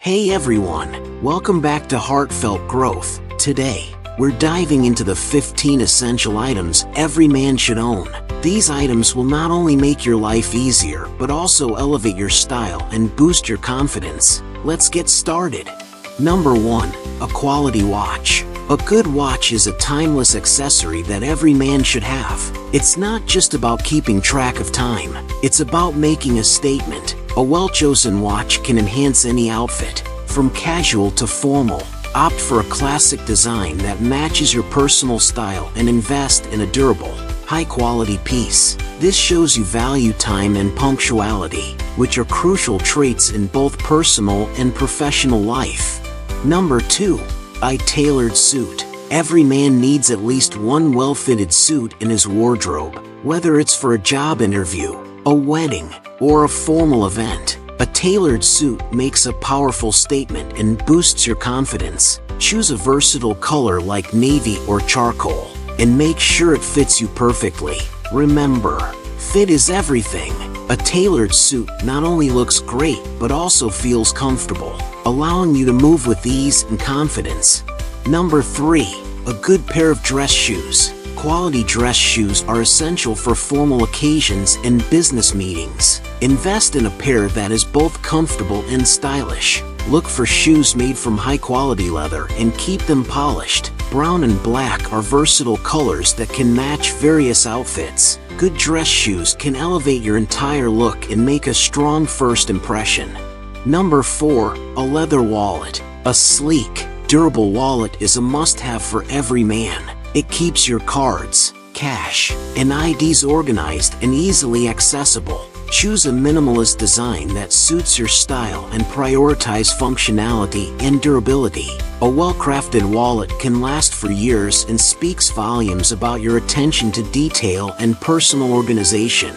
Hey everyone, welcome back to Heartfelt Growth. Today, we're diving into the 15 essential items every man should own. These items will not only make your life easier, but also elevate your style and boost your confidence. Let's get started. Number 1. A quality watch. A good watch is a timeless accessory that every man should have. It's not just about keeping track of time, it's about making a statement. A well-chosen watch can enhance any outfit, from casual to formal. Opt for a classic design that matches your personal style and invest in a durable, high-quality piece. This shows you value time and punctuality, which are crucial traits in both personal and professional life. Number 2. A tailored suit. Every man needs at least one well-fitted suit in his wardrobe, whether it's for a job interview, a wedding, or a formal event. A tailored suit makes a powerful statement and boosts your confidence. Choose a versatile color like navy or charcoal, and make sure it fits you perfectly. Remember, fit is everything. A tailored suit not only looks great, but also feels comfortable, allowing you to move with ease and confidence. Number 3. A good pair of dress shoes. Quality dress shoes are essential for formal occasions and business meetings. Invest in a pair that is both comfortable and stylish. Look for shoes made from high-quality leather and keep them polished. Brown and black are versatile colors that can match various outfits. Good dress shoes can elevate your entire look and make a strong first impression. Number 4. A leather wallet. A sleek, durable wallet is a must-have for every man. It keeps your cards, cash, and IDs organized and easily accessible. Choose a minimalist design that suits your style and prioritize functionality and durability. A well-crafted wallet can last for years and speaks volumes about your attention to detail and personal organization.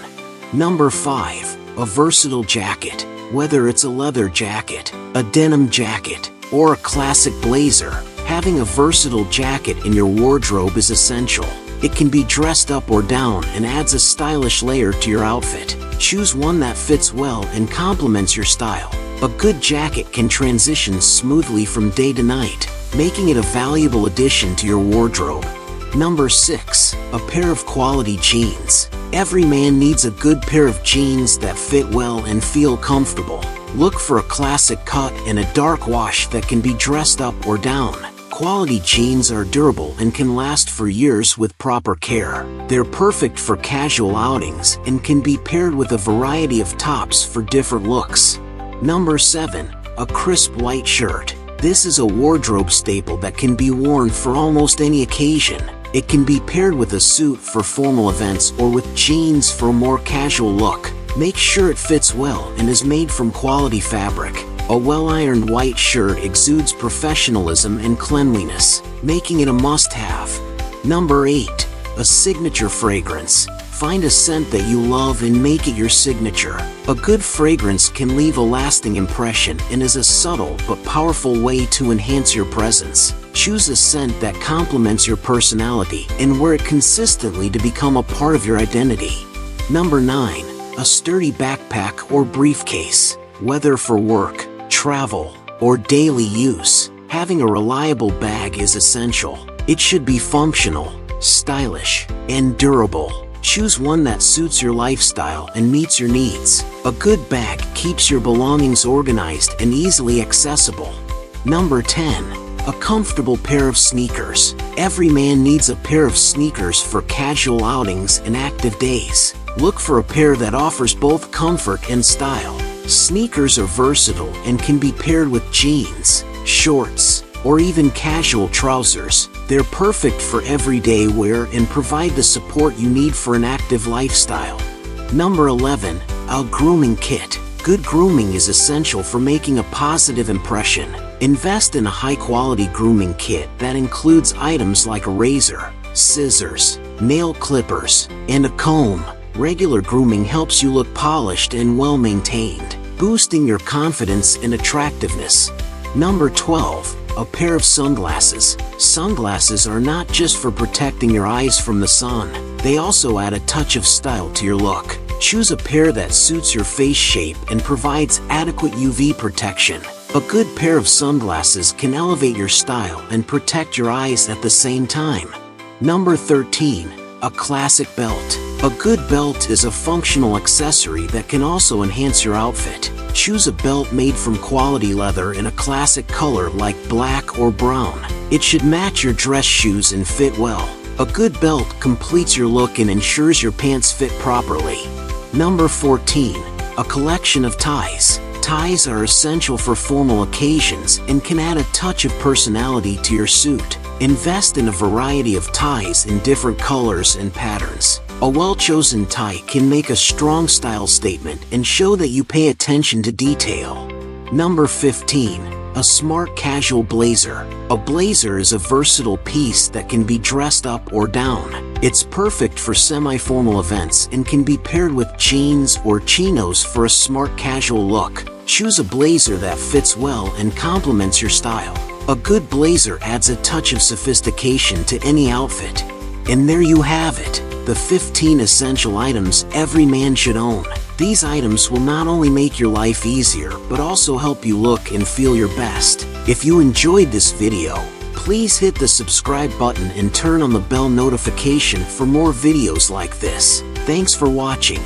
Number 5. A versatile jacket. Whether it's a leather jacket, a denim jacket, or a classic blazer, having a versatile jacket in your wardrobe is essential. It can be dressed up or down and adds a stylish layer to your outfit. Choose one that fits well and complements your style. A good jacket can transition smoothly from day to night, making it a valuable addition to your wardrobe. Number 6. A pair of quality jeans. Every man needs a good pair of jeans that fit well and feel comfortable. Look for a classic cut and a dark wash that can be dressed up or down. Quality jeans are durable and can last for years with proper care. They're perfect for casual outings and can be paired with a variety of tops for different looks. Number 7. A crisp white shirt. This is a wardrobe staple that can be worn for almost any occasion. It can be paired with a suit for formal events or with jeans for a more casual look. Make sure it fits well and is made from quality fabric. A well-ironed white shirt exudes professionalism and cleanliness, making it a must-have. Number 8. A signature fragrance. Find a scent that you love and make it your signature. A good fragrance can leave a lasting impression and is a subtle but powerful way to enhance your presence. Choose a scent that complements your personality and wear it consistently to become a part of your identity. Number 9. A sturdy backpack or briefcase. Whether for work, travel, or daily use, having a reliable bag is essential. It should be functional, stylish, and durable. Choose one that suits your lifestyle and meets your needs. A good bag keeps your belongings organized and easily accessible. Number 10. A comfortable pair of sneakers. Every man needs a pair of sneakers for casual outings and active days. Look for a pair that offers both comfort and style. Sneakers are versatile and can be paired with jeans, shorts, or even casual trousers. They're perfect for everyday wear and provide the support you need for an active lifestyle. Number 11. A grooming kit. Good grooming is essential for making a positive impression. Invest in a high-quality grooming kit that includes items like a razor, scissors, nail clippers, and a comb. Regular grooming helps you look polished and well-maintained, boosting your confidence and attractiveness. Number 12. A pair of sunglasses. Sunglasses are not just for protecting your eyes from the sun, they also add a touch of style to your look. Choose a pair that suits your face shape and provides adequate UV protection. A good pair of sunglasses can elevate your style and protect your eyes at the same time. Number 13. A classic belt. A good belt is a functional accessory that can also enhance your outfit. Choose a belt made from quality leather in a classic color like black or brown. It should match your dress shoes and fit well. A good belt completes your look and ensures your pants fit properly. Number 14. A collection of ties. Ties are essential for formal occasions and can add a touch of personality to your suit. Invest in a variety of ties in different colors and patterns. A well-chosen tie can make a strong style statement and show that you pay attention to detail. Number 15. A smart casual blazer. A blazer is a versatile piece that can be dressed up or down. It's perfect for semi-formal events and can be paired with jeans or chinos for a smart casual look. Choose a blazer that fits well and complements your style. A good blazer adds a touch of sophistication to any outfit. And there you have it, the 15 essential items every man should own. These items will not only make your life easier, but also help you look and feel your best. If you enjoyed this video, please hit the subscribe button and turn on the bell notification for more videos like this. Thanks for watching.